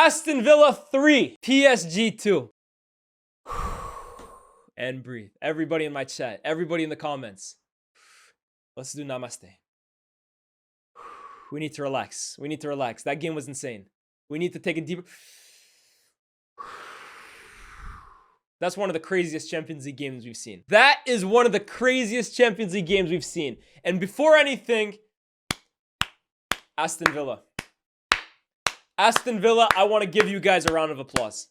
Aston Villa 3, PSG 2. And breathe. Everybody in my chat, everybody in the comments. Let's do namaste. We need to relax. We need to relax. That game was insane. We need to take a deeper... That's one of the craziest Champions League games we've seen. That is one of the craziest Champions League games we've seen. And before anything, Aston Villa. Aston Villa, I want to give you guys a round of applause.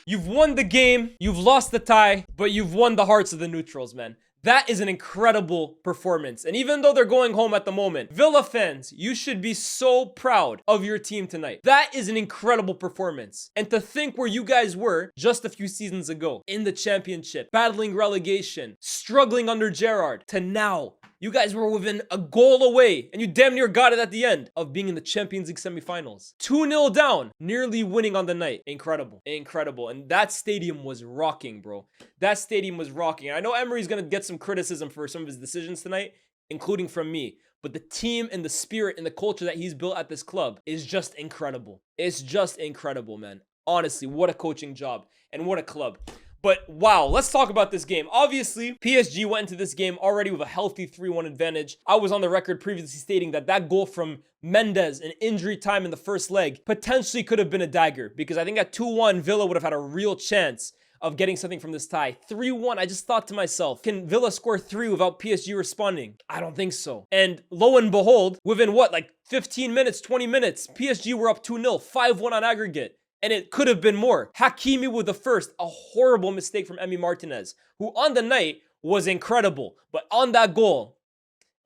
You've won the game, you've lost the tie, but you've won the hearts of the neutrals, man. That is an incredible performance. And even though they're going home at the moment, Villa fans, you should be so proud of your team tonight. That is an incredible performance. And to think where you guys were just a few seasons ago in the championship, battling relegation, struggling under Gerrard, to now, you guys were within a goal away, and you damn near got it at the end of being in the Champions League semifinals. 2-0 down, nearly winning on the night. Incredible. Incredible. And that stadium was rocking, bro. That stadium was rocking. I know Emery's going to get some criticism for some of his decisions tonight, including from me. But the team and the spirit and the culture that he's built at this club is just incredible. It's just incredible, man. Honestly, what a coaching job and what a club. But wow, let's talk about this game. Obviously, PSG went into this game already with a healthy 3-1 advantage. I was on the record previously stating that goal from Mendes in injury time in the first leg potentially could have been a dagger, because I think at 2-1, Villa would have had a real chance of getting something from this tie. 3-1, I just thought to myself, can Villa score 3 without PSG responding? I don't think so. And lo and behold, within what, like 15 minutes, 20 minutes, PSG were up 2-0, 5-1 on aggregate. And it could have been more. Hakimi with the first, a horrible mistake from Emi Martinez, who on the night was incredible. But on that goal,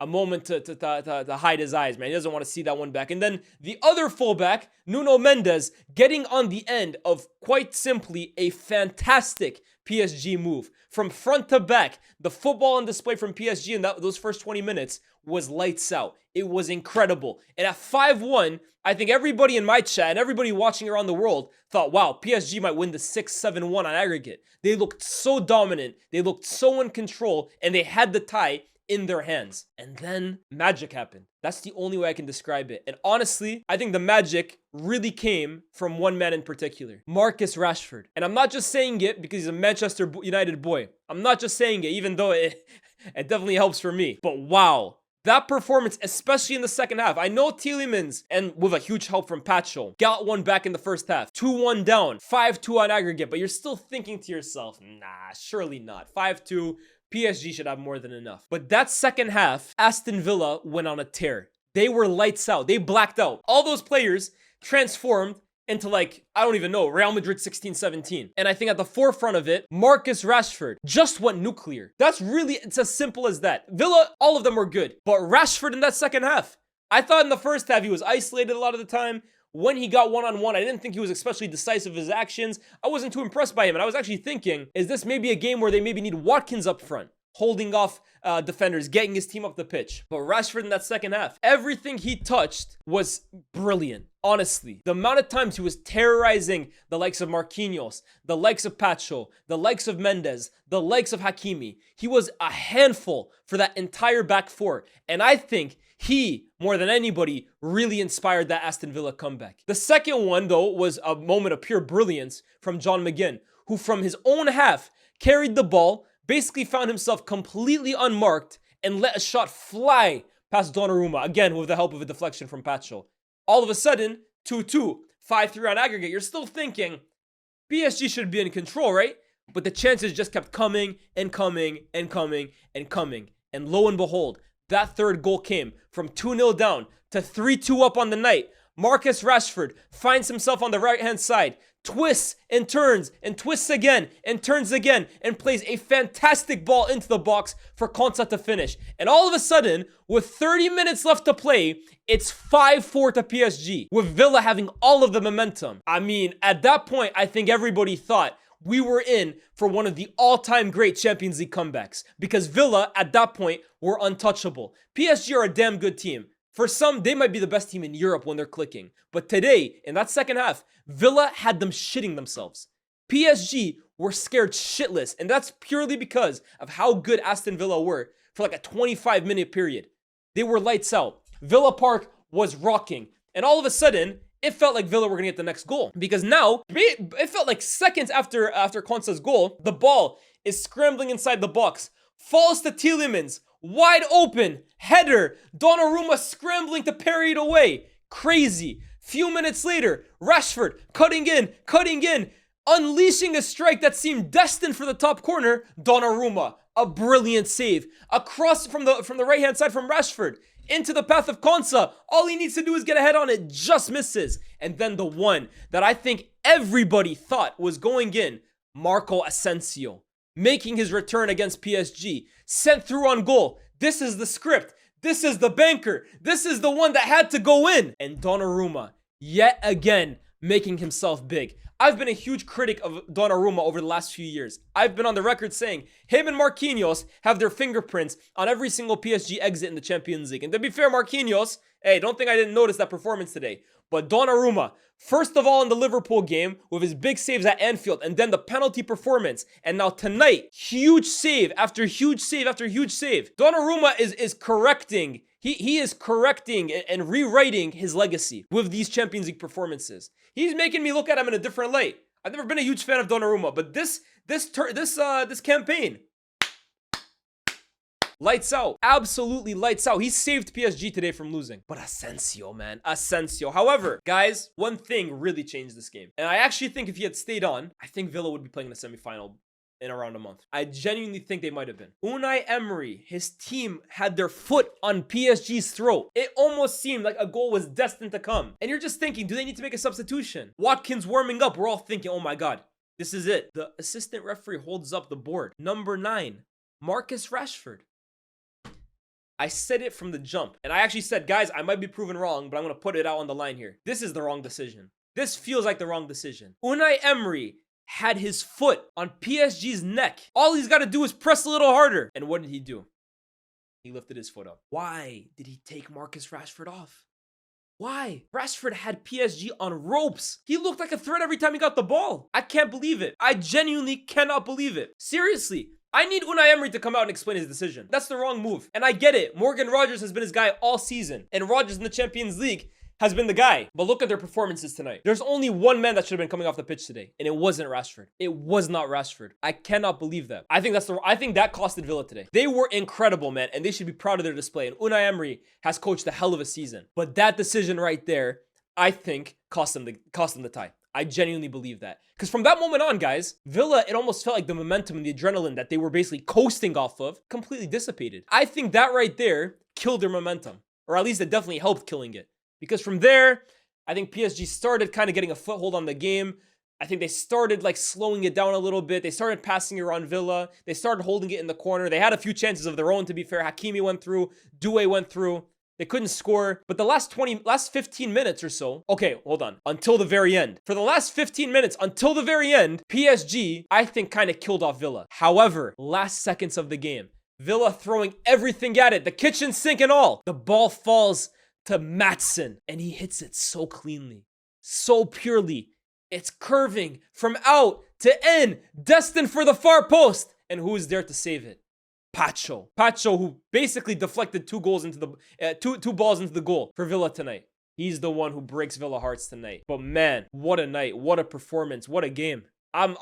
a moment to hide his eyes, man. He doesn't want to see that one back. And then the other fullback, Nuno Mendes, getting on the end of, quite simply, a fantastic PSG move. From front to back, the football on display from PSG in those first 20 minutes was lights out. It was incredible. And at 5-1, I think everybody in my chat and everybody watching around the world thought, wow, PSG might win the 6-7-1 on aggregate. They looked so dominant. They looked so in control, and they had the tie in their hands. And then magic happened. That's the only way I can describe it. And honestly, I think the magic really came from one man in particular, Marcus Rashford. And I'm not just saying it because he's a Manchester United boy. I'm not just saying it, even though it definitely helps for me. But wow. That performance, especially in the second half. I know Tielemans, and with a huge help from Pacho, got one back in the first half. 2-1 down, 5-2 on aggregate. But you're still thinking to yourself, nah, surely not. 5-2, PSG should have more than enough. But that second half, Aston Villa went on a tear. They were lights out. They blacked out. All those players transformed into, like, I don't even know, Real Madrid 16-17. And I think at the forefront of it, Marcus Rashford just went nuclear. It's as simple as that. Villa, all of them were good. But Rashford in that second half, I thought in the first half he was isolated a lot of the time. When he got one-on-one, I didn't think he was especially decisive of his actions. I wasn't too impressed by him. And I was actually thinking, is this maybe a game where they maybe need Watkins up front, holding off defenders, getting his team up the pitch? But Rashford in that second half, everything he touched was brilliant. Honestly, the amount of times he was terrorizing the likes of Marquinhos, the likes of Pacho, the likes of Mendes, the likes of Hakimi, he was a handful for that entire back four. And I think he, more than anybody, really inspired that Aston Villa comeback. The second one, though, was a moment of pure brilliance from John McGinn, who from his own half carried the ball, basically found himself completely unmarked, and let a shot fly past Donnarumma, again with the help of a deflection from Pacho. All of a sudden, 2-2, 5-3 on aggregate. You're still thinking, PSG should be in control, right? But the chances just kept coming and coming and coming and coming. And lo and behold, that third goal came from 2-0 down to 3-2 up on the night. Marcus Rashford finds himself on the right-hand side, twists and twists again and turns again, and plays a fantastic ball into the box for Konsa to finish. And all of a sudden, with 30 minutes left to play, it's 5-4 to PSG, with Villa having all of the momentum. I mean, at that point, I think everybody thought we were in for one of the all-time great Champions League comebacks, because Villa, at that point, were untouchable. PSG are a damn good team. For some, they might be the best team in Europe when they're clicking. But today, in that second half, Villa had them shitting themselves. PSG were scared shitless, and that's purely because of how good Aston Villa were for like a 25-minute period. They were lights out. Villa Park was rocking. And all of a sudden, it felt like Villa were gonna get the next goal. Because now, it felt like seconds after Konsa's goal, the ball is scrambling inside the box. Falls to Tielemans. Wide open. Header. Donnarumma scrambling to parry it away. Crazy. Few minutes later, Rashford cutting in, unleashing a strike that seemed destined for the top corner. Donnarumma, a brilliant save. A cross from the right-hand side from Rashford into the path of Konsa. All he needs to do is get a head on it, just misses. And then the one that I think everybody thought was going in, Marco Asensio, making his return against PSG, sent through on goal. This is the script. This is the banker. This is the one that had to go in. And Donnarumma, yet again, making himself big. I've been a huge critic of Donnarumma over the last few years. I've been on the record saying him and Marquinhos have their fingerprints on every single PSG exit in the Champions League. And to be fair, Marquinhos, hey, don't think I didn't notice that performance today. But Donnarumma, first of all in the Liverpool game with his big saves at Anfield and then the penalty performance. And now tonight, huge save after huge save after huge save. Donnarumma is correcting. He is correcting and rewriting his legacy with these Champions League performances. He's making me look at him in a different light. I've never been a huge fan of Donnarumma, but this campaign, lights out. Absolutely lights out. He saved PSG today from losing. But Asensio, man. Asensio. However, guys, one thing really changed this game. And I actually think if he had stayed on, I think Villa would be playing in the semifinal in around a month. I genuinely think they might have been. Unai Emery, his team had their foot on PSG's throat. It almost seemed like a goal was destined to come. And you're just thinking, do they need to make a substitution? Watkins warming up. We're all thinking, oh my God, this is it. The assistant referee holds up the board. Number 9, Marcus Rashford. I said it from the jump. And I actually said, guys, I might be proven wrong, but I'm going to put it out on the line here. This is the wrong decision. This feels like the wrong decision. Unai Emery had his foot on PSG's neck. All he's got to do is press a little harder. And what did he do? He lifted his foot up. Why did he take Marcus Rashford off? Why? Rashford had PSG on ropes. He looked like a threat every time he got the ball. I can't believe it. I genuinely cannot believe it. Seriously. I need Unai Emery to come out and explain his decision. That's the wrong move. And I get it. Morgan Rogers has been his guy all season. And Rogers in the Champions League has been the guy. But look at their performances tonight. There's only one man that should have been coming off the pitch today. And it wasn't Rashford. It was not Rashford. I cannot believe that. I think that costed Villa today. They were incredible, man. And they should be proud of their display. And Unai Emery has coached a hell of a season. But that decision right there, I think, cost them the tie. I genuinely believe that. Because from that moment on, guys, Villa, it almost felt like the momentum and the adrenaline that they were basically coasting off of completely dissipated. I think that right there killed their momentum. Or at least it definitely helped killing it. Because from there, I think PSG started kind of getting a foothold on the game. I think they started like slowing it down a little bit. They started passing around Villa. They started holding it in the corner. They had a few chances of their own, to be fair. Hakimi went through. Doué went through. They couldn't score. But the last 15 minutes or so, okay, hold on, until the very end. For the last 15 minutes, until the very end, PSG, I think, kind of killed off Villa. However, last seconds of the game, Villa throwing everything at it, the kitchen sink and all. The ball falls to Maatsen, and he hits it so cleanly, so purely. It's curving from out to in, destined for the far post. And who is there to save it? Pacho, who basically deflected two balls into the goal for Villa tonight. He's the one who breaks Villa hearts tonight. But man, what a night, what a performance, what a game. I'm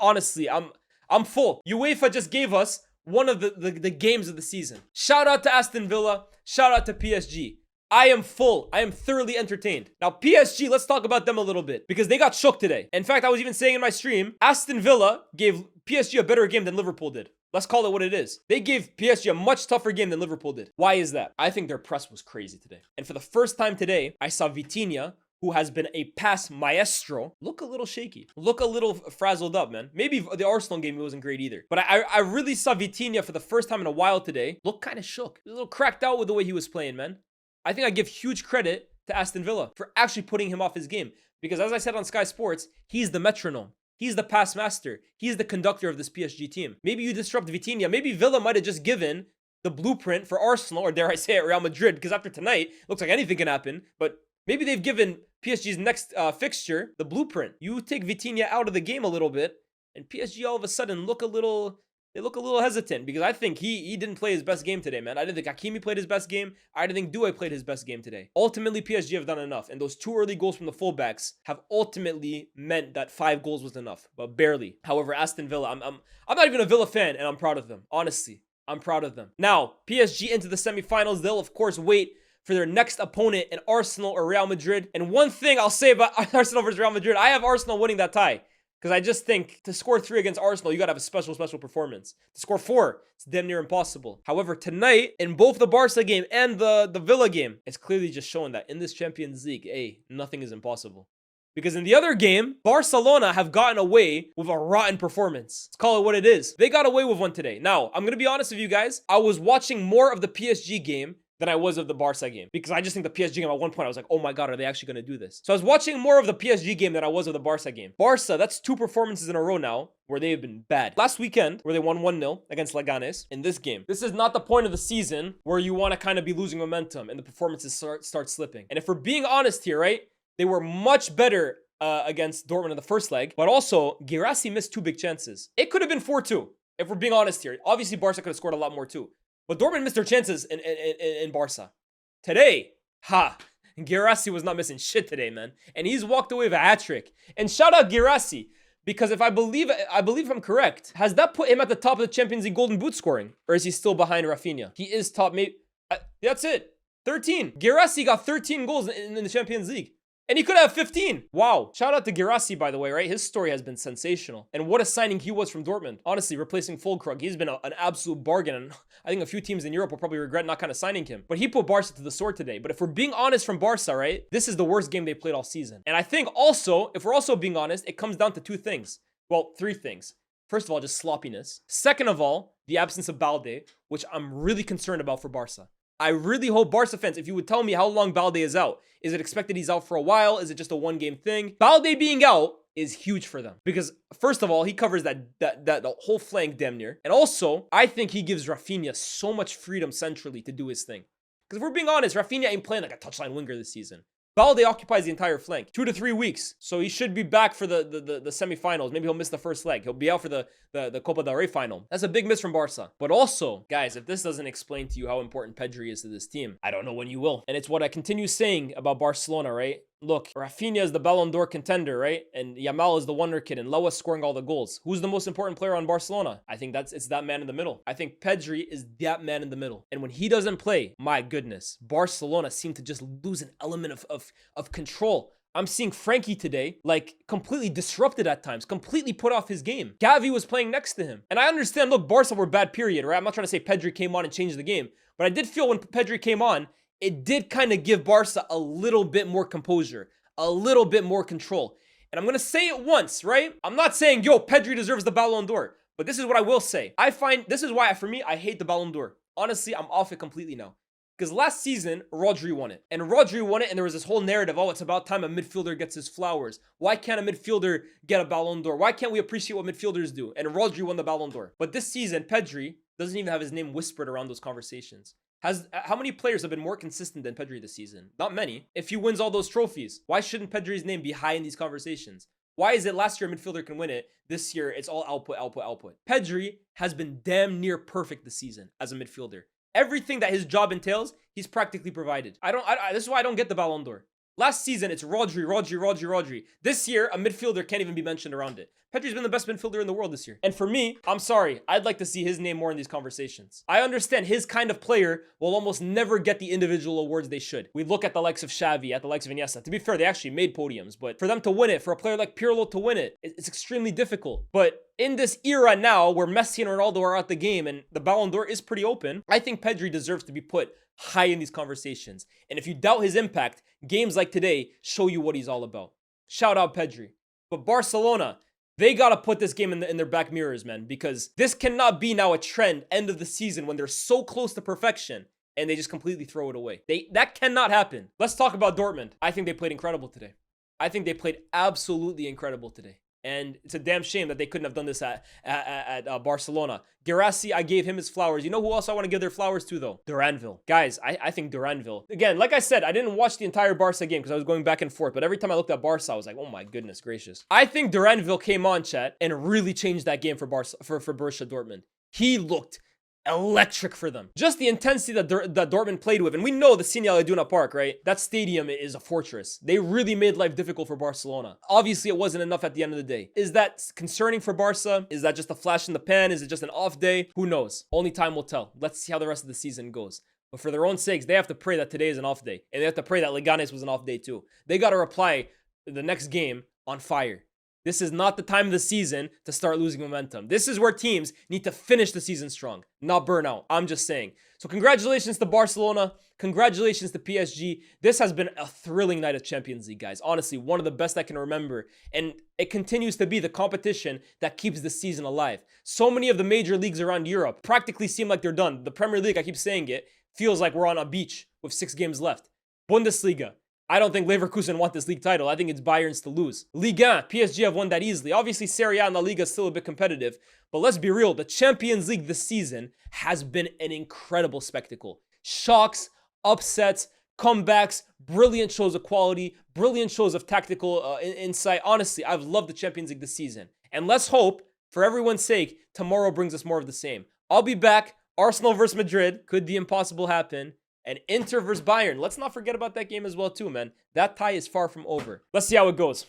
full. UEFA just gave us one of the games of the season. Shout out to Aston Villa, shout out to PSG. I am full. I am thoroughly entertained. Now, PSG, let's talk about them a little bit because they got shook today. In fact, I was even saying in my stream, Aston Villa gave PSG a better game than Liverpool did. Let's call it what it is. They gave PSG a much tougher game than Liverpool did. Why is that? I think their press was crazy today. And for the first time today, I saw Vitinha, who has been a pass maestro, look a little shaky. Look a little frazzled up, man. Maybe the Arsenal game wasn't great either. But I really saw Vitinha for the first time in a while today look kind of shook. A little cracked out with the way he was playing, man. I think I give huge credit to Aston Villa for actually putting him off his game. Because as I said on Sky Sports, he's the metronome. He's the pass master. He's the conductor of this PSG team. Maybe you disrupt Vitinha. Maybe Villa might have just given the blueprint for Arsenal, or dare I say it, Real Madrid, because after tonight, it looks like anything can happen. But maybe they've given PSG's next fixture the blueprint. You take Vitinha out of the game a little bit, and PSG all of a sudden look a little they look a little hesitant because I think he didn't play his best game today, man. I didn't think Hakimi played his best game. I didn't think Doué played his best game today. Ultimately, PSG have done enough, and those 2 early goals from the fullbacks have ultimately meant that 5 goals was enough, but barely. However, Aston Villa, I'm not even a Villa fan, and I'm proud of them. Honestly, I'm proud of them. Now, PSG into the semifinals. They'll of course wait for their next opponent in Arsenal or Real Madrid. And one thing I'll say about Arsenal versus Real Madrid, I have Arsenal winning that tie. Because I just think to score 3 against Arsenal, you got to have a special performance. To score 4, it's damn near impossible. However, tonight, in both the Barca game and the Villa game, it's clearly just showing that in this Champions League, nothing is impossible. Because in the other game, Barcelona have gotten away with a rotten performance. Let's call it what it is. They got away with one today. Now, I'm going to be honest with you guys. I was watching more of the PSG game than I was of the Barca game. Because I just think the PSG game at one point, I was like, oh my God, are they actually going to do this? So I was watching more of the PSG game than I was of the Barca game. Barca, that's 2 performances in a row now where they have been bad. Last weekend, where they won 1-0 against Leganes. In this game, this is not the point of the season where you want to kind of be losing momentum and the performances start slipping. And if we're being honest here, right? They were much better against Dortmund in the first leg. But also, Guirassy missed 2 big chances. It could have been 4-2, if we're being honest here. Obviously, Barca could have scored a lot more too. But Dortmund missed their chances in Barca. Today, Guirassy was not missing shit today, man. And he's walked away with a hat-trick. And shout out Guirassy, because if I believe I'm correct, has that put him at the top of the Champions League Golden Boot scoring? Or is he still behind Rafinha? He is top, maybe. That's it. 13. Guirassy got 13 goals in the Champions League. And he could have 15. Wow. Shout out to Guirassy, by the way, right? His story has been sensational. And what a signing he was from Dortmund. Honestly, replacing Fulkrug, he's been an absolute bargain. And I think a few teams in Europe will probably regret not kind of signing him. But he put Barca to the sword today. But if we're being honest from Barca, right? This is the worst game they played all season. And I think also, if we're also being honest, it comes down to 2 things. Well, 3 things. First of all, just sloppiness. Second of all, the absence of Balde, which I'm really concerned about for Barca. I really hope Barca fans, if you would tell me how long Balde is out. Is it expected he's out for a while? Is it just a 1-game thing? Balde being out is huge for them. Because, first of all, he covers that whole flank damn near. And also, I think he gives Rafinha so much freedom centrally to do his thing. Because if we're being honest, Rafinha ain't playing like a touchline winger this season. Balde occupies the entire flank. 2 to 3 weeks. So he should be back for the semifinals. Maybe he'll miss the first leg. He'll be out for the Copa del Rey final. That's a big miss from Barca. But also, guys, if this doesn't explain to you how important Pedri is to this team, I don't know when you will. And it's what I continue saying about Barcelona, right? Look, Rafinha is the Ballon d'Or contender, right? And Yamal is the wonder kid, and Lewa's scoring all the goals. Who's the most important player on Barcelona? I think it's that man in the middle. I think Pedri is that man in the middle. And when he doesn't play, my goodness, Barcelona seem to just lose an element of control. I'm seeing Frankie today, like, completely disrupted at times, completely put off his game. Gavi was playing next to him. And I understand, look, Barca were bad, period, right? I'm not trying to say Pedri came on and changed the game. But I did feel when Pedri came on, it did kind of give Barca a little bit more composure, a little bit more control. And I'm going to say it once, right? I'm not saying, yo, Pedri deserves the Ballon d'Or. But this is what I will say. This is why, for me, I hate the Ballon d'Or. Honestly, I'm off it completely now. Because last season, Rodri won it. And Rodri won it, and there was this whole narrative, oh, it's about time a midfielder gets his flowers. Why can't a midfielder get a Ballon d'Or? Why can't we appreciate what midfielders do? And Rodri won the Ballon d'Or. But this season, Pedri doesn't even have his name whispered around those conversations. How many players have been more consistent than Pedri this season? Not many. If he wins all those trophies, why shouldn't Pedri's name be high in these conversations? Why is it last year a midfielder can win it? This year, it's all output, output, output. Pedri has been damn near perfect this season as a midfielder. Everything that his job entails, he's practically provided. This is why I don't get the Ballon d'Or. Last season, it's Rodri. This year, a midfielder can't even be mentioned around it. Pedri's been the best midfielder in the world this year. And for me, I'm sorry, I'd like to see his name more in these conversations. I understand his kind of player will almost never get the individual awards they should. We look at the likes of Xavi, at the likes of Iniesta. To be fair, they actually made podiums, but for them to win it, for a player like Pirlo to win it, it's extremely difficult. But in this era now, where Messi and Ronaldo are out the game and the Ballon d'Or is pretty open, I think Pedri deserves to be put high in these conversations. And if you doubt his impact, games like today show you what he's all about. Shout out Pedri. But Barcelona, they got to put this game in their back mirrors, man, because this cannot be now a trend end of the season when they're so close to perfection and they just completely throw it away. That cannot happen. Let's talk about Dortmund. I think they played incredible today. I think they played absolutely incredible today. And it's a damn shame that they couldn't have done this at Barcelona. Guirassy, I gave him his flowers. You know who else I want to give their flowers to, though? Duranville. Guys, I think Duranville. Again, like I said, I didn't watch the entire Barca game because I was going back and forth. But every time I looked at Barca, I was like, oh my goodness gracious. I think Duranville came on, chat, and really changed that game for Borussia Dortmund. He looked electric for them. Just the intensity that Dortmund played with. And we know the Signal Iduna Park, right? That stadium is a fortress. They really made life difficult for Barcelona. Obviously, it wasn't enough at the end of the day. Is that concerning for Barca? Is that just a flash in the pan? Is it just an off day? Who knows? Only time will tell. Let's see how the rest of the season goes. But for their own sakes, they have to pray that today is an off day. And they have to pray that Leganes was an off day too. They got to reply the next game on fire. This is not the time of the season to start losing momentum. This is where teams need to finish the season strong, not burn out. I'm just saying. So congratulations to Barcelona. Congratulations to PSG. This has been a thrilling night of Champions League, guys. Honestly, one of the best I can remember. And it continues to be the competition that keeps the season alive. So many of the major leagues around Europe practically seem like they're done. The Premier League, I keep saying it, feels like we're on a beach with 6 games left. Bundesliga. I don't think Leverkusen want this league title. I think it's Bayern's to lose. Ligue 1, PSG have won that easily. Obviously, Serie A and La Liga is still a bit competitive. But let's be real, the Champions League this season has been an incredible spectacle. Shocks, upsets, comebacks, brilliant shows of quality, brilliant shows of tactical insight. Honestly, I've loved the Champions League this season. And let's hope, for everyone's sake, tomorrow brings us more of the same. I'll be back. Arsenal versus Madrid. Could the impossible happen? And Inter versus Bayern. Let's not forget about that game as well too, man. That tie is far from over. Let's see how it goes.